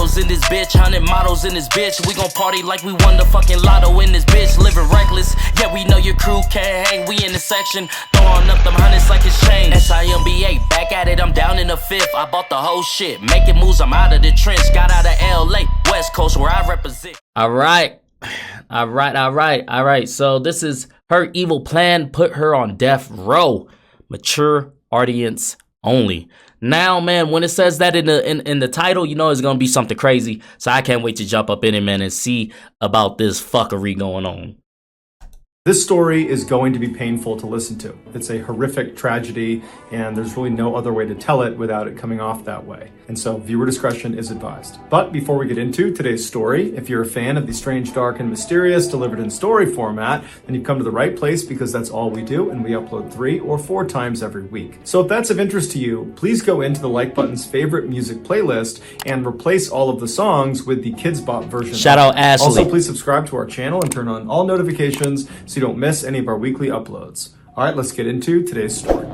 bottles in this bitch, 100 models in this bitch. We gon' party like we won the fucking lotto in this bitch. Living reckless, yeah, we know your crew can't hang. We in the section, throwing up them hundreds like it's change. SimbaA, back at it, I'm down in the fifth. I bought the whole shit, making moves, I'm out of the trench. Got out of LA, West Coast, where I represent. Alright, so this is her evil plan, put her on death row. Mature audience only. Now, man, when it says that in the title, you know it's gonna be something crazy. So I can't wait to jump up in it, man, and see about this fuckery going on. This story is going to be painful to listen to. It's a horrific tragedy, and there's really no other way to tell it without it coming off that way. And so viewer discretion is advised. But before we get into today's story, if you're a fan of the strange, dark, and mysterious delivered in story format, then you've come to the right place, because that's all we do, and we upload 3 or 4 times every week. So if that's of interest to you, please go into the Like Button's favorite music playlist and replace all of the songs with the Kids Bop version. Shout out Ashley. Also, please subscribe to our channel and turn on all notifications so you don't miss any of our weekly uploads. All right, let's get into today's story.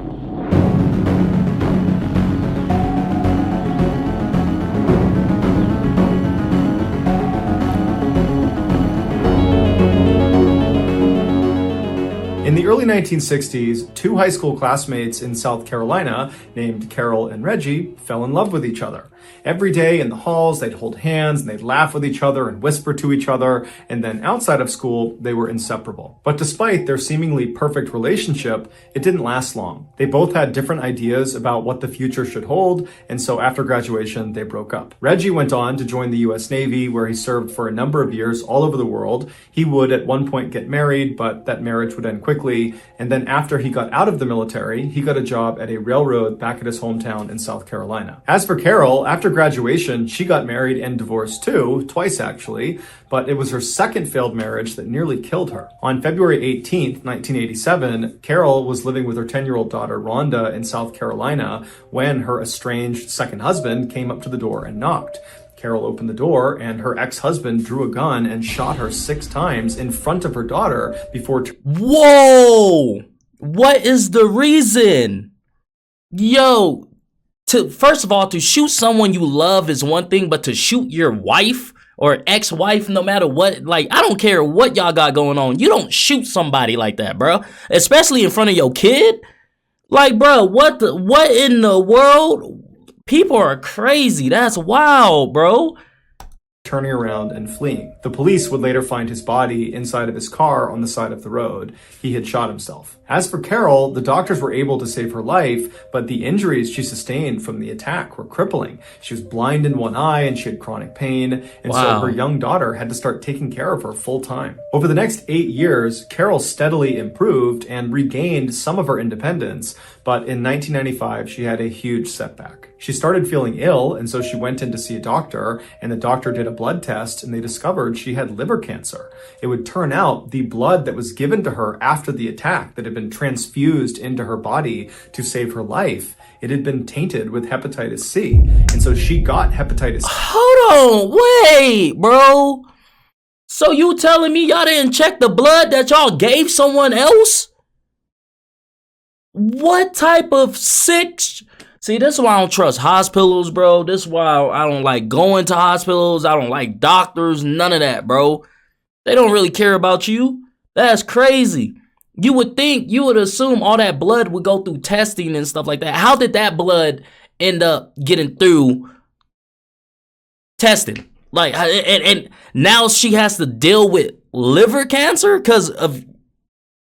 In the early 1960s, 2 high school classmates in South Carolina named Carol and Reggie fell in love with each other. Every day in the halls, they'd hold hands and they'd laugh with each other and whisper to each other, and then outside of school, they were inseparable. But despite their seemingly perfect relationship, it didn't last long. They both had different ideas about what the future should hold, and so after graduation, they broke up. Reggie went on to join the US Navy, where he served for a number of years all over the world. He would at one point get married, but that marriage would end quickly, and then after he got out of the military, he got a job at a railroad back at his hometown in South Carolina. As for Carol, after graduation, she got married and divorced too, twice actually, but it was her second failed marriage that nearly killed her. On February 18th, 1987, Carol was living with her 10-year-old daughter, Rhonda, in South Carolina when her estranged second husband came up to the door and knocked. Carol opened the door, and her ex-husband drew a gun and shot her 6 times in front of her daughter before... Whoa! What is the reason? Yo, first of all, to shoot someone you love is one thing, but to shoot your wife or ex-wife, no matter what, like, I don't care what y'all got going on, you don't shoot somebody like that, bro. Especially in front of your kid. Like, bro, what in the world? People are crazy. That's wild, bro. Turning around and fleeing. The police would later find his body inside of his car on the side of the road. He had shot himself. As for Carol, the doctors were able to save her life, but the injuries she sustained from the attack were crippling. She was blind in one eye and she had chronic pain, and so her young daughter had to start taking care of her full time. Over the next 8 years, Carol steadily improved and regained some of her independence, but in 1995, she had a huge setback. She started feeling ill, and so she went in to see a doctor, and the doctor did a blood test, and they discovered she had liver cancer. It would turn out the blood that was given to her after the attack, that had been transfused into her body to save her life, it had been tainted with hepatitis C, and so she got hepatitis C. Hold on, wait, bro. So you telling me y'all didn't check the blood that y'all gave someone else? What type of sick... See, this is why I don't trust hospitals, bro. This is why I don't like going to hospitals. I don't like doctors, none of that, bro. They don't really care about you. That's crazy. You would think, you would assume all that blood would go through testing and stuff like that. How did that blood end up getting through testing? Like, and now she has to deal with liver cancer because of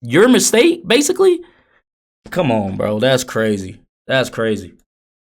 your mistake, basically? Come on, bro. That's crazy. That's crazy.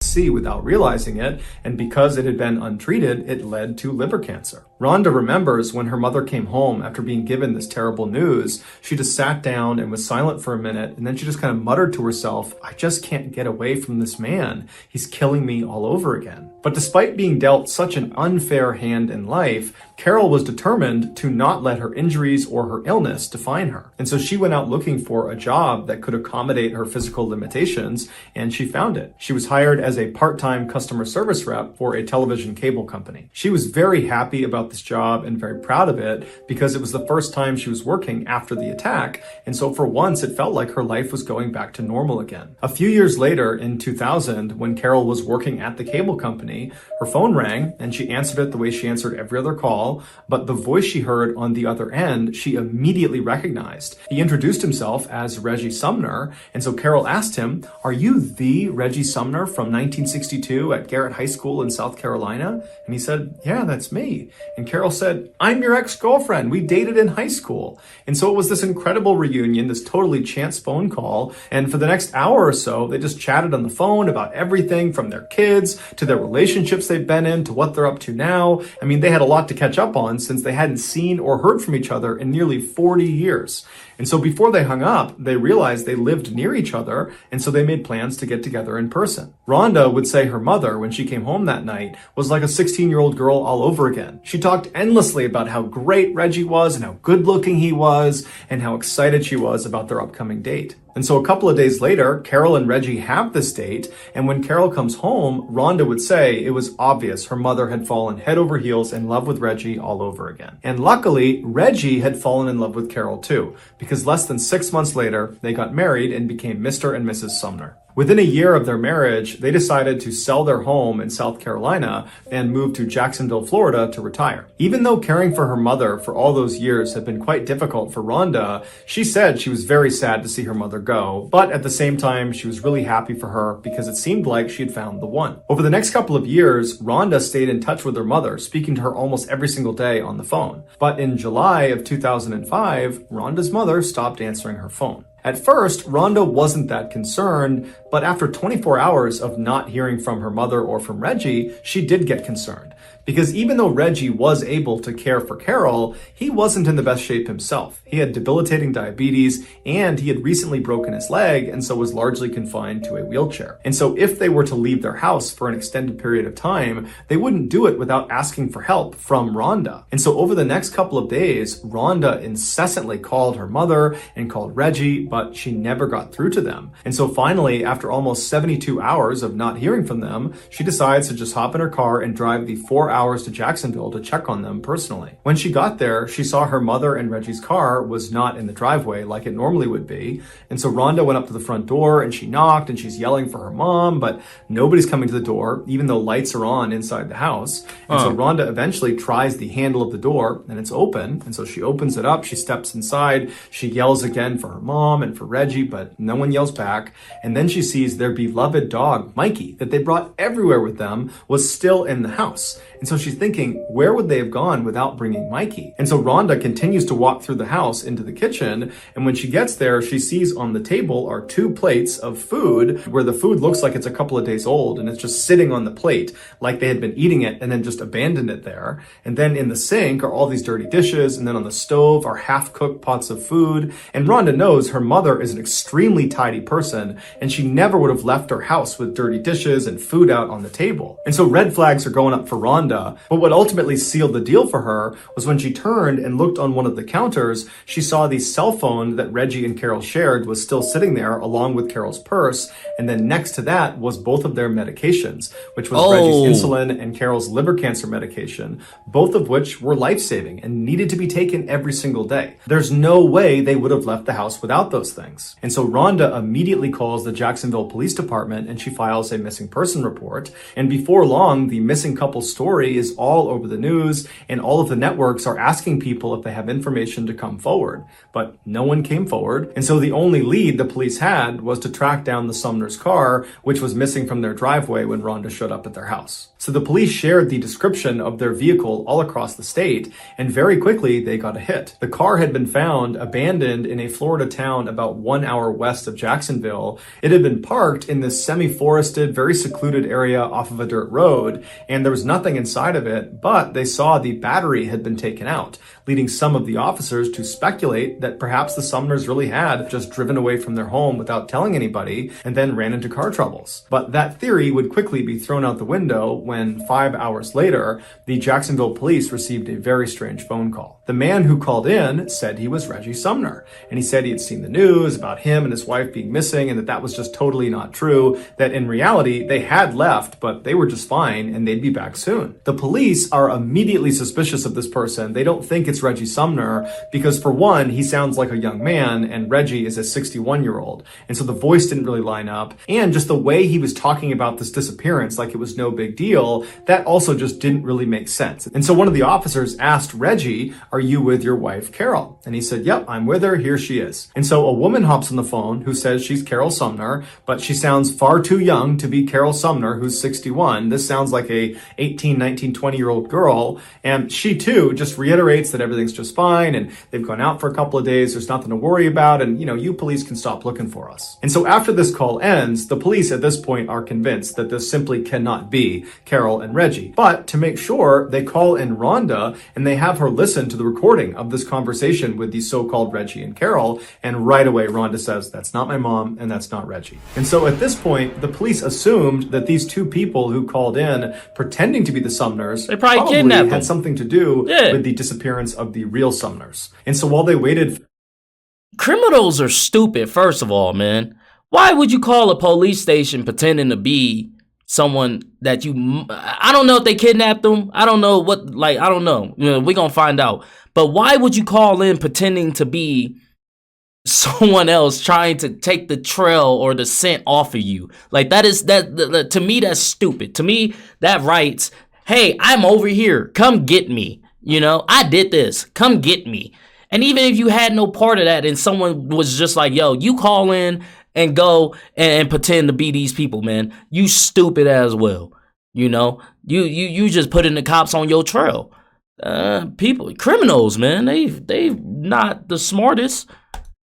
C without realizing it, and because it had been untreated, it led to liver cancer. Rhonda remembers when her mother came home after being given this terrible news, she just sat down and was silent for a minute, and then she just kind of muttered to herself, I just can't get away from this man. He's killing me all over again. But despite being dealt such an unfair hand in life, Carol was determined to not let her injuries or her illness define her. And so she went out looking for a job that could accommodate her physical limitations, and she found it. She was hired as a part-time customer service rep for a television cable company. She was very happy about this job and very proud of it because it was the first time she was working after the attack, and so for once it felt like her life was going back to normal again. A few years later, in 2000, when Carol was working at the cable company, her phone rang and she answered it the way she answered every other call, but the voice she heard on the other end, she immediately recognized. He introduced himself as Reggie Sumner, and so Carol asked him, "Are you the Reggie Sumner from 1962 at Garrett High School in South Carolina?" And he said, "Yeah, that's me." And Carol said, "I'm your ex-girlfriend. We dated in high school." And so it was this incredible reunion, this totally chance phone call, and for the next hour or so, they just chatted on the phone about everything from their kids to their relationships they've been in to what they're up to now. I mean, they had a lot to catch up on since they hadn't seen or heard from each other in nearly 40 years. And so before they hung up, they realized they lived near each other, and so they made plans to get together in person. Rhonda would say her mother, when she came home that night, was like a 16-year-old girl all over again. She talked endlessly about how great Reggie was and how good-looking he was and how excited she was about their upcoming date. And so a couple of days later, Carol and Reggie have this date, and when Carol comes home, Rhonda would say it was obvious her mother had fallen head over heels in love with Reggie all over again. And luckily, Reggie had fallen in love with Carol too, because less than 6 months later, they got married and became Mr. and Mrs. Sumner. Within a year of their marriage, they decided to sell their home in South Carolina and move to Jacksonville, Florida to retire. Even though caring for her mother for all those years had been quite difficult for Rhonda, she said she was very sad to see her mother go, but at the same time, she was really happy for her because it seemed like she had found the one. Over the next couple of years, Rhonda stayed in touch with her mother, speaking to her almost every single day on the phone. But in July of 2005, Rhonda's mother stopped answering her phone. At first, Rhonda wasn't that concerned, but after 24 hours of not hearing from her mother or from Reggie, she did get concerned. Because even though Reggie was able to care for Carol, he wasn't in the best shape himself. He had debilitating diabetes, and he had recently broken his leg, and so was largely confined to a wheelchair. And so if they were to leave their house for an extended period of time, they wouldn't do it without asking for help from Rhonda. And so over the next couple of days, Rhonda incessantly called her mother and called Reggie, but she never got through to them. And so finally, after almost 72 hours of not hearing from them, she decides to just hop in her car and drive the 4 hours to Jacksonville to check on them personally. When she got there, she saw her mother and Reggie's car was not in the driveway like it normally would be. And so Rhonda went up to the front door and she knocked and she's yelling for her mom, but nobody's coming to the door, even though lights are on inside the house. And so Rhonda eventually tries the handle of the door and it's open. And so she opens it up, she steps inside, she yells again for her mom and for Reggie, but no one yells back. And then she sees their beloved dog, Mikey, that they brought everywhere with them, was still in the house. And so she's thinking, where would they have gone without bringing Mikey? And so Rhonda continues to walk through the house into the kitchen. And when she gets there, she sees on the table are 2 plates of food where the food looks like it's a couple of days old and it's just sitting on the plate like they had been eating it and then just abandoned it there. And then in the sink are all these dirty dishes. And then on the stove are half-cooked pots of food. And Rhonda knows her mother is an extremely tidy person and she never would have left her house with dirty dishes and food out on the table. And so red flags are going up for Rhonda. But what ultimately sealed the deal for her was when she turned and looked on one of the counters, she saw the cell phone that Reggie and Carol shared was still sitting there along with Carol's purse. And then next to that was both of their medications, which was Reggie's insulin and Carol's liver cancer medication, both of which were life-saving and needed to be taken every single day. There's no way they would have left the house without those things. And so Rhonda immediately calls the Jacksonville Police Department and she files a missing person report. And before long, the missing couple's story is all over the news and all of the networks are asking people if they have information to come forward. But no one came forward. And so the only lead the police had was to track down the Sumner's car, which was missing from their driveway when Rhonda showed up at their house. So the police shared the description of their vehicle all across the state, and very quickly they got a hit. The car had been found abandoned in a Florida town about 1 hour west of Jacksonville. It had been parked in this semi-forested, very secluded area off of a dirt road, and there was nothing in inside of it, but they saw the battery had been taken out, leading some of the officers to speculate that perhaps the Sumners really had just driven away from their home without telling anybody and then ran into car troubles. But that theory would quickly be thrown out the window when 5 hours later, the Jacksonville police received a very strange phone call. The man who called in said he was Reggie Sumner, and he said he had seen the news about him and his wife being missing and that was just totally not true, that in reality they had left, but they were just fine and they'd be back soon. The police are immediately suspicious of this person. They don't think it's Reggie Sumner because, for one, he sounds like a young man and Reggie is a 61-year-old. And so the voice didn't really line up. And just the way he was talking about this disappearance like it was no big deal, that also just didn't really make sense. And so one of the officers asked Reggie, "Are you with your wife, Carol?" And he said, "Yep, I'm with her. Here she is." And so a woman hops on the phone who says she's Carol Sumner, but she sounds far too young to be Carol Sumner, who's 61. This sounds like a 18, 19, 20-year-old girl. And she too just reiterates that everything's just fine and they've gone out for a couple of days. There's nothing to worry about. And, you police can stop looking for us. And so after this call ends, the police at this point are convinced that this simply cannot be Carol and Reggie. But to make sure, they call in Rhonda and they have her listen to the recording of this conversation with the so-called Reggie and Carol. And right away, Rhonda says, "That's not my mom and that's not Reggie." And so at this point, the police assumed that these two people who called in pretending to be the Sumners they probably kidnapped had something to do with the disappearance of the real Sumners. And so while they waited... Criminals are stupid, first of all, man. Why would you call a police station pretending to be someone that I don't know if they kidnapped them. I don't know what, I don't know. We're going to find out. But why would you call in pretending to be someone else trying to take the trail or the scent off of you? That to me, that's stupid. To me, that writes, "Hey, I'm over here. Come get me. I did this. Come get me." And even if you had no part of that and someone was just like, "Yo, you call in and go and pretend to be these people, man," you stupid as well. You just putting the cops on your trail. Criminals, man, they not the smartest.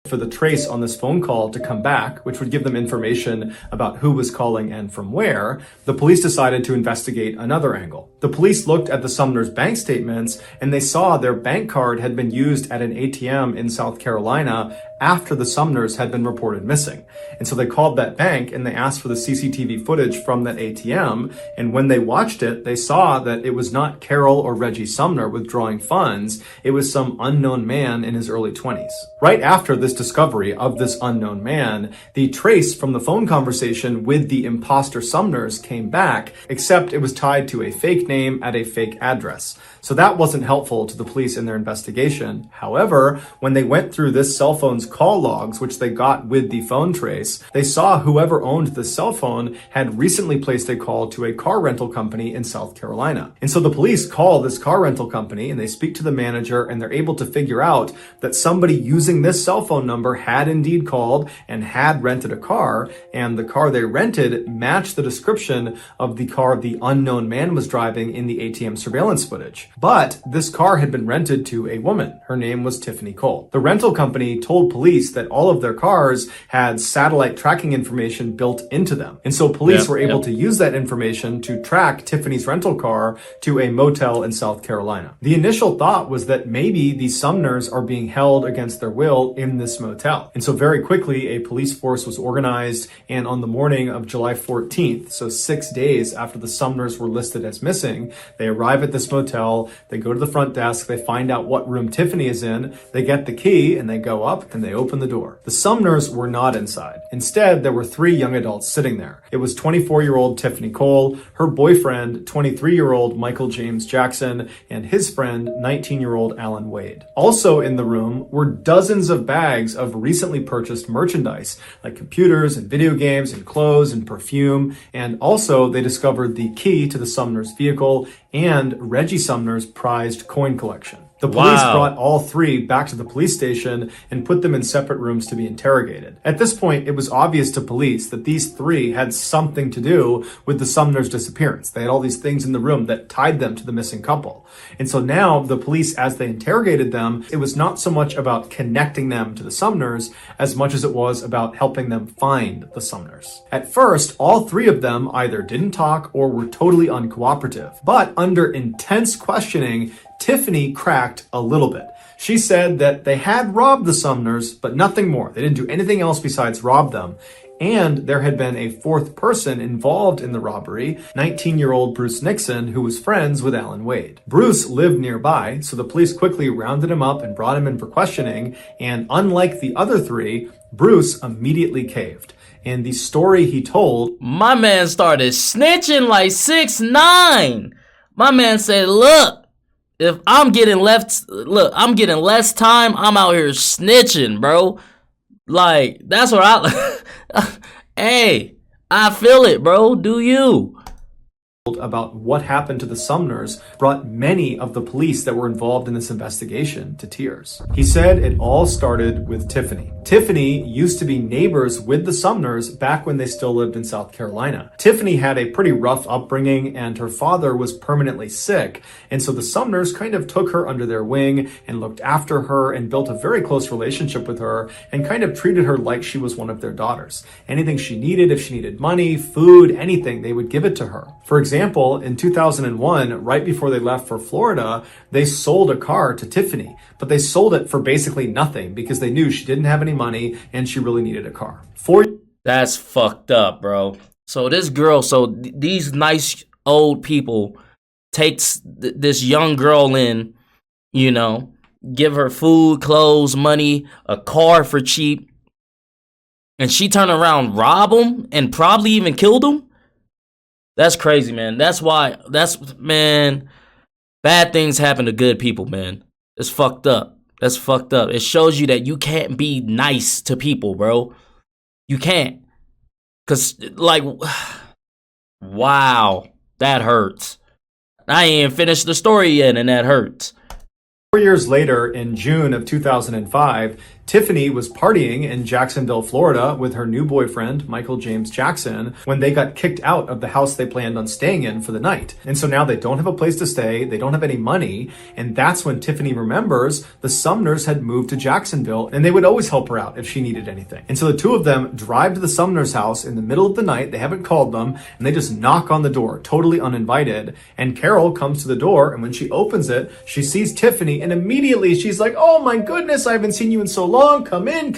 For the trace on this phone call to come back, which would give them information about who was calling and from where, the police decided to investigate another angle. The police looked at the Sumners' bank statements and they saw their bank card had been used at an ATM in South Carolina after the Sumners had been reported missing. And so they called that bank and they asked for the CCTV footage from that ATM. And when they watched it, they saw that it was not Carol or Reggie Sumner withdrawing funds. It was some unknown man in his early 20s. Right after this discovery of this unknown man, the trace from the phone conversation with the imposter Sumners came back, except it was tied to a fake name at a fake address. So that wasn't helpful to the police in their investigation. However, when they went through this cell phone's call logs, which they got with the phone trace, they saw whoever owned the cell phone had recently placed a call to a car rental company in South Carolina. And so the police call this car rental company and they speak to the manager and they're able to figure out that somebody using this cell phone number had indeed called and had rented a car, and the car they rented matched the description of the car the unknown man was driving in the ATM surveillance footage. But this car had been rented to a woman. Her name was Tiffany Cole. The rental company told police that all of their cars had satellite tracking information built into them. And so police were able to use that information to track Tiffany's rental car to a motel in South Carolina. The initial thought was that maybe the Sumners are being held against their will in this motel. And so very quickly, a police force was organized, and on the morning of July 14th, so 6 days after the Sumners were listed as missing, they arrive at this motel, they go to the front desk, they find out what room Tiffany is in, they get the key, and they go up and they open the door. The Sumners were not inside. Instead, there were 3 young adults sitting there. It was 24-year-old Tiffany Cole, her boyfriend, 23-year-old Michael James Jackson, and his friend, 19-year-old Alan Wade. Also in the room were dozens of bags of recently purchased merchandise, like computers and video games and clothes and perfume. And also they discovered the key to the Sumners' vehicle and Reggie Sumner's prized coin collection. The police Wow. brought all three back to the police station and put them in separate rooms to be interrogated. At this point, it was obvious to police that these three had something to do with the Sumners' disappearance. They had all these things in the room that tied them to the missing couple. And so now the police, as they interrogated them, it was not so much about connecting them to the Sumners as much as it was about helping them find the Sumners. At first, all three of them either didn't talk or were totally uncooperative. But under intense questioning, Tiffany cracked a little bit. She said that they had robbed the Sumners, but nothing more. They didn't do anything else besides rob them. And there had been a fourth person involved in the robbery, 19-year-old Bruce Nixon, who was friends with Alan Wade. Bruce lived nearby, so the police quickly rounded him up and brought him in for questioning, and unlike the other three, Bruce immediately caved. And the story he told... My man started snitching like 6ix9ine. My man said, look, if I'm getting I'm getting less time, I'm out here snitching, bro. Like, that's what hey, I feel it, bro. Do you? About what happened to the Sumners brought many of the police that were involved in this investigation to tears. He said it all started with Tiffany. Tiffany used to be neighbors with the Sumners back when they still lived in South Carolina. Tiffany had a pretty rough upbringing and her father was permanently sick, and so the Sumners kind of took her under their wing and looked after her and built a very close relationship with her and kind of treated her like she was one of their daughters. Anything she needed, if she needed money, food, anything, they would give it to her. For example, in 2001, right before they left for Florida, they sold a car to Tiffany, but they sold it for basically nothing because they knew she didn't have any money and she really needed a car. That's fucked up, bro. So this girl, these nice old people takes this young girl in, you know, give her food, clothes, money, a car for cheap, and she turned around, rob them, and probably even killed them. That's crazy, man. Man, bad things happen to good people, man. It's fucked up. That's fucked up. It shows you that you can't be nice to people, bro. You can't. Cause, like, wow, that hurts. I ain't even finished the story yet, and that hurts. 4 years later, in June of 2005, Tiffany was partying in Jacksonville, Florida with her new boyfriend, Michael James Jackson, when they got kicked out of the house they planned on staying in for the night. And so now they don't have a place to stay, they don't have any money, and that's when Tiffany remembers the Sumners had moved to Jacksonville and they would always help her out if she needed anything. And so the two of them drive to the Sumners' house in the middle of the night, they haven't called them, and they just knock on the door, totally uninvited, and Carol comes to the door, and when she opens it, she sees Tiffany, and immediately she's like, oh my goodness, I haven't seen you in so long. Come in.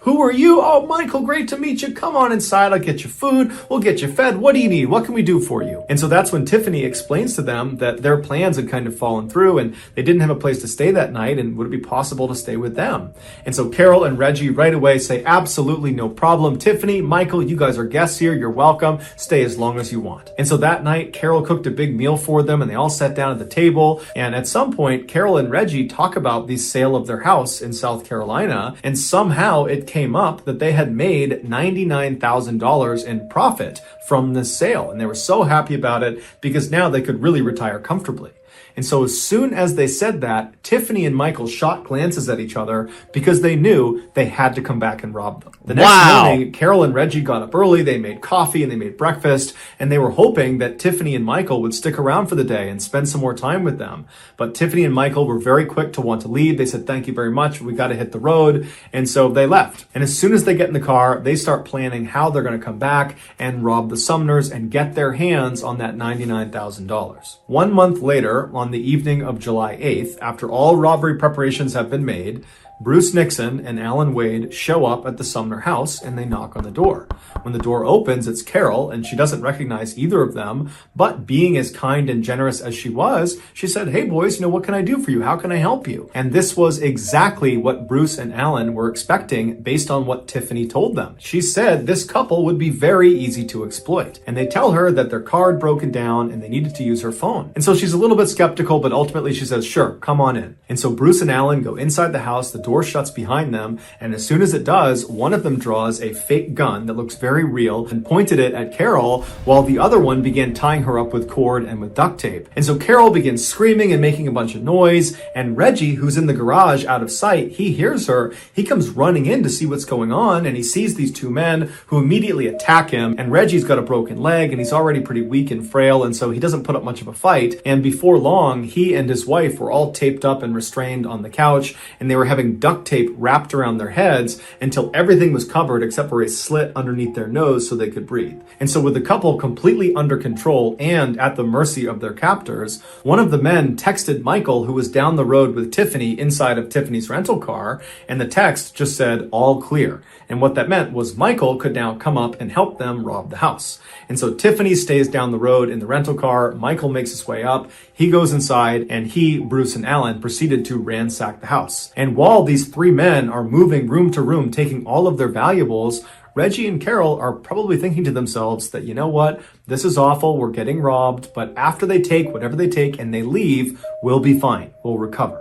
Who are you? Oh, Michael, great to meet you. Come on inside. I'll get you food. We'll get you fed. What do you need? What can we do for you? And so that's when Tiffany explains to them that their plans had kind of fallen through and they didn't have a place to stay that night, and would it be possible to stay with them? And so Carol and Reggie right away say, absolutely no problem. Tiffany, Michael, you guys are guests here. You're welcome. Stay as long as you want. And so that night, Carol cooked a big meal for them and they all sat down at the table. And at some point, Carol and Reggie talk about the sale of their house in South Carolina. And somehow it came up that they had made $99,000 in profit from this sale. And they were so happy about it because now they could really retire comfortably. And so as soon as they said that, Tiffany and Michael shot glances at each other because they knew they had to come back and rob them. The next morning, Carol and Reggie got up early, they made coffee and they made breakfast, and they were hoping that Tiffany and Michael would stick around for the day and spend some more time with them. But Tiffany and Michael were very quick to want to leave. They said, thank you very much, we got to hit the road. And so they left. And as soon as they get in the car, they start planning how they're going to come back and rob the Sumners and get their hands on that $99,000. 1 month later, on the evening of July 8th, after all robbery preparations have been made, Bruce Nixon and Alan Wade show up at the Sumner house and they knock on the door. When the door opens, it's Carol, and she doesn't recognize either of them, but being as kind and generous as she was, she said, hey boys, what can I do for you? How can I help you? And this was exactly what Bruce and Alan were expecting based on what Tiffany told them. She said this couple would be very easy to exploit. And they tell her that their car had broken down and they needed to use her phone. And so she's a little bit skeptical, but ultimately she says, sure, come on in. And so Bruce and Alan go inside the house, the door shuts behind them, and as soon as it does, one of them draws a fake gun that looks very real and pointed it at Carol, while the other one began tying her up with cord and with duct tape. And so Carol begins screaming and making a bunch of noise, and Reggie, who's in the garage out of sight, he hears her. He comes running in to see what's going on, and he sees these two men who immediately attack him, and Reggie's got a broken leg, and he's already pretty weak and frail, and so he doesn't put up much of a fight. And before long, he and his wife were all taped up and restrained on the couch, and they were having duct tape wrapped around their heads until everything was covered except for a slit underneath their nose so they could breathe. And so with the couple completely under control and at the mercy of their captors, one of the men texted Michael, who was down the road with Tiffany inside of Tiffany's rental car, and the text just said, "all clear." And what that meant was Michael could now come up and help them rob the house. And so Tiffany stays down the road in the rental car. Michael makes his way up. He goes inside, and he, Bruce, and Alan proceeded to ransack the house. And while these three men are moving room to room, taking all of their valuables, Reggie and Carol are probably thinking to themselves that, you know what, this is awful, we're getting robbed, but after they take whatever they take and they leave, we'll be fine, we'll recover.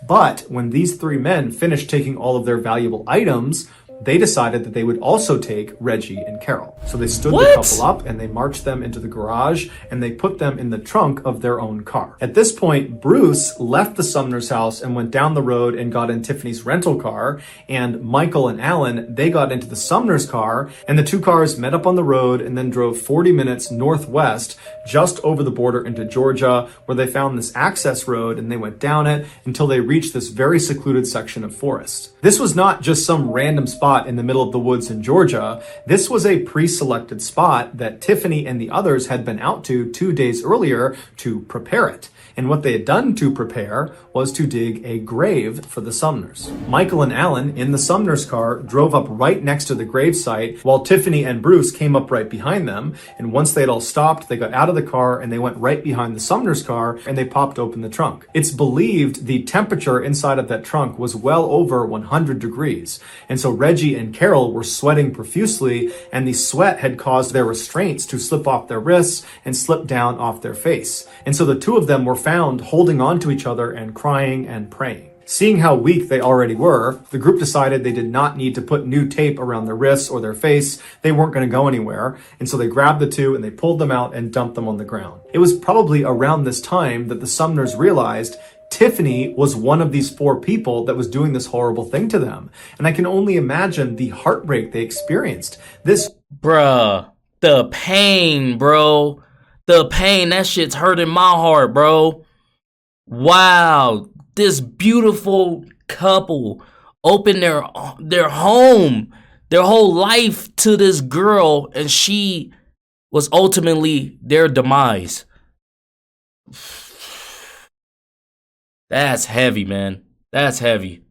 But when these three men finished taking all of their valuable items, they decided that they would also take Reggie and Carol. So they stood the couple up and they marched them into the garage and they put them in the trunk of their own car. At this point, Bruce left the Sumner's house and went down the road and got in Tiffany's rental car, and Michael and Alan, they got into the Sumner's car, and the two cars met up on the road and then drove 40 minutes northwest just over the border into Georgia, where they found this access road and they went down it until they reached this very secluded section of forest. This was not just some random spot in the middle of the woods in Georgia. This was a pre-selected spot that Tiffany and the others had been out to 2 days earlier to prepare it. And what they had done to prepare was to dig a grave for the Sumners. Michael and Alan in the Sumners car drove up right next to the grave site, while Tiffany and Bruce came up right behind them. And once they had all stopped, they got out of the car and they went right behind the Sumners car and they popped open the trunk. It's believed the temperature inside of that trunk was well over 100 degrees. And so Reggie and Carol were sweating profusely, and the sweat had caused their restraints to slip off their wrists and slip down off their face. And so the two of them were found holding on to each other and crying and praying. Seeing how weak they already were, the group decided they did not need to put new tape around their wrists or their face. They weren't going to go anywhere. And so they grabbed the two and they pulled them out and dumped them on the ground. It was probably around this time that the Sumners realized Tiffany was one of these four people that was doing this horrible thing to them. And I can only imagine the heartbreak they experienced. Bruh, the pain, bro. The pain, that shit's hurting my heart, bro. Wow, this beautiful couple opened their home, their whole life to this girl, and she was ultimately their demise. That's heavy, man. That's heavy.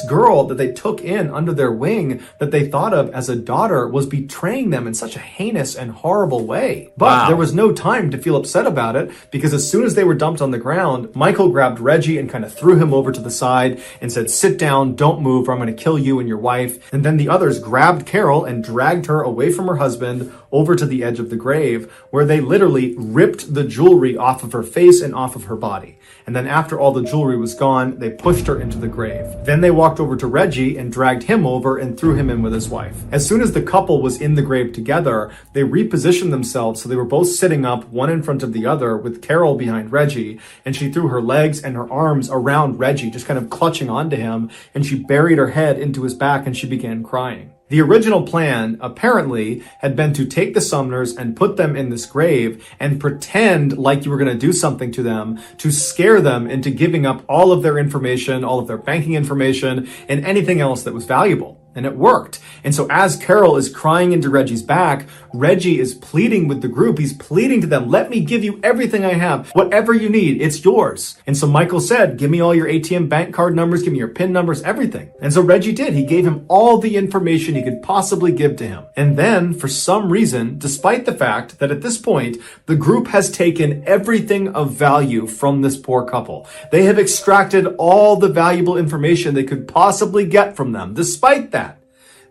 Girl that they took in under their wing that they thought of as a daughter was betraying them in such a heinous and horrible way. But there was no time to feel upset about it, because as soon as they were dumped on the ground, Michael grabbed Reggie and kind of threw him over to the side and said, "Sit down, don't move, or I'm going to kill you and your wife." And then the others grabbed Carol and dragged her away from her husband over to the edge of the grave, where they literally ripped the jewelry off of her face and off of her body. And then after all the jewelry was gone, they pushed her into the grave. Then they walked over to Reggie and dragged him over and threw him in with his wife. As soon as the couple was in the grave together, they repositioned themselves so they were both sitting up, one in front of the other, with Carol behind Reggie, and she threw her legs and her arms around Reggie, just kind of clutching onto him, and she buried her head into his back and she began crying. The original plan, apparently, had been to take the Sumners and put them in this grave and pretend like you were going to do something to them to scare them into giving up all of their information, all of their banking information, and anything else that was valuable. And it worked. And so as Carol is crying into Reggie's back, Reggie is pleading with the group. He's pleading to them, "Let me give you everything I have. Whatever you need, it's yours." And so Michael said, "Give me all your ATM bank card numbers, give me your PIN numbers, everything." And so Reggie did. He gave him all the information he could possibly give to him. And then, for some reason, despite the fact that at this point, the group has taken everything of value from this poor couple, they have extracted all the valuable information they could possibly get from them. Despite that,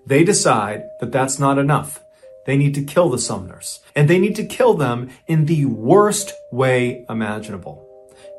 they decide that that's not enough. They need to kill the Sumners, and they need to kill them in the worst way imaginable.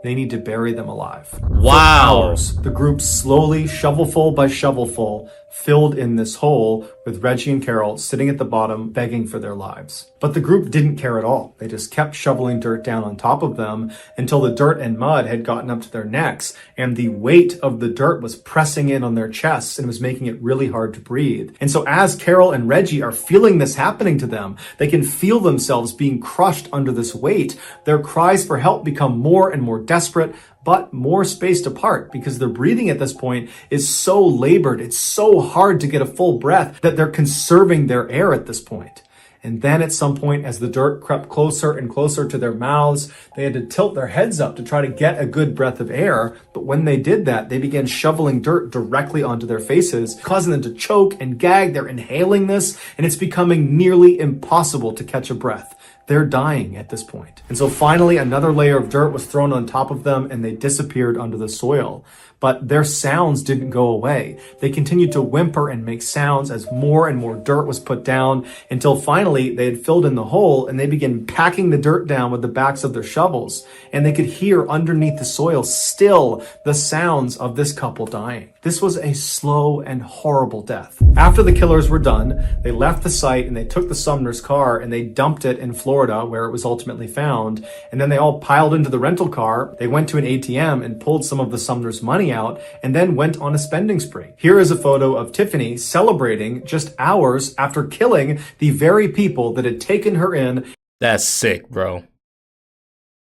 They need to bury them alive. Wow. For hours, the group slowly, shovelful by shovelful, filled in this hole with Reggie and Carol sitting at the bottom begging for their lives. But the group didn't care at all. They just kept shoveling dirt down on top of them until the dirt and mud had gotten up to their necks and the weight of the dirt was pressing in on their chests and was making it really hard to breathe. And so as Carol and Reggie are feeling this happening to them, they can feel themselves being crushed under this weight. Their cries for help become more and more desperate, but more spaced apart because their breathing at this point is so labored. It's so hard to get a full breath that they're conserving their air at this point. And then at some point, as the dirt crept closer and closer to their mouths, they had to tilt their heads up to try to get a good breath of air. But when they did that, they began shoveling dirt directly onto their faces, causing them to choke and gag. They're inhaling this, and it's becoming nearly impossible to catch a breath. They're dying at this point. And so finally, another layer of dirt was thrown on top of them and they disappeared under the soil. But their sounds didn't go away. They continued to whimper and make sounds as more and more dirt was put down until finally they had filled in the hole and they began packing the dirt down with the backs of their shovels. And they could hear underneath the soil still the sounds of this couple dying. This was a slow and horrible death. After the killers were done, they left the site and they took the Sumner's car and they dumped it in Florida where it was ultimately found. And then they all piled into the rental car. They went to an ATM and pulled some of the Sumner's money out and then went on a spending spree. Here is a photo of Tiffany celebrating just hours after killing the very people that had taken her in. That's sick, bro.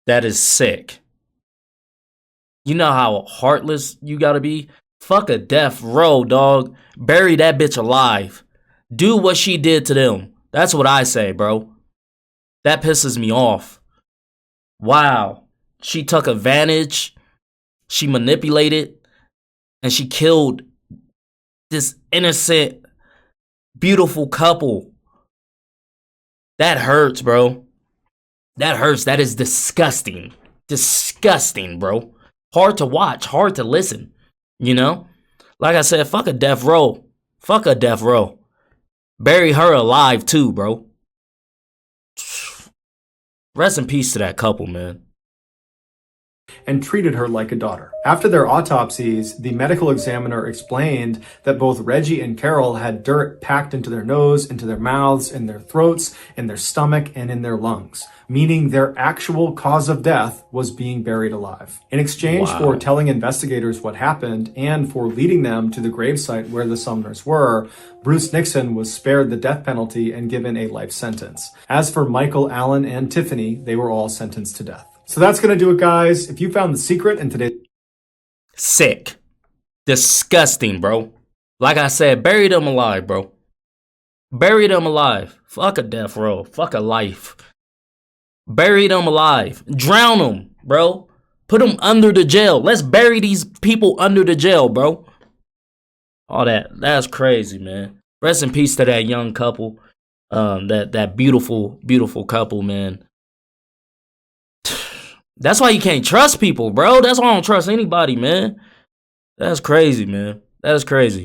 That is sick. You know how heartless you gotta be? Fuck a death row, dog. Bury that bitch alive. Do what she did to them. That's what I say, bro. That pisses me off. Wow. She took advantage. She manipulated. And she killed this innocent, beautiful couple. That hurts, bro. That hurts. That is disgusting. Disgusting, bro. Hard to watch. Hard to listen. You know? Like I said, fuck a death row. Fuck a death row. Bury her alive too, bro. Rest in peace to that couple, man. And treated her like a daughter. After their autopsies, the medical examiner explained that both Reggie and Carol had dirt packed into their nose, into their mouths, in their throats, in their stomach, and in their lungs, meaning their actual cause of death was being buried alive. In exchange for telling investigators what happened and for leading them to the gravesite where the Sumners were, Bruce Nixon was spared the death penalty and given a life sentence. As for Michael, Allen, and Tiffany, they were all sentenced to death. So that's going to do it, guys. If you found the secret in today's... Sick. Disgusting, bro. Like I said, bury them alive, bro. Bury them alive. Fuck a death row. Fuck a life. Bury them alive. Drown them, bro. Put them under the jail. Let's bury these people under the jail, bro. All that. That's crazy, man. Rest in peace to that young couple. That beautiful, beautiful couple, man. That's why you can't trust people, bro. That's why I don't trust anybody, man. That's crazy, man. That is crazy.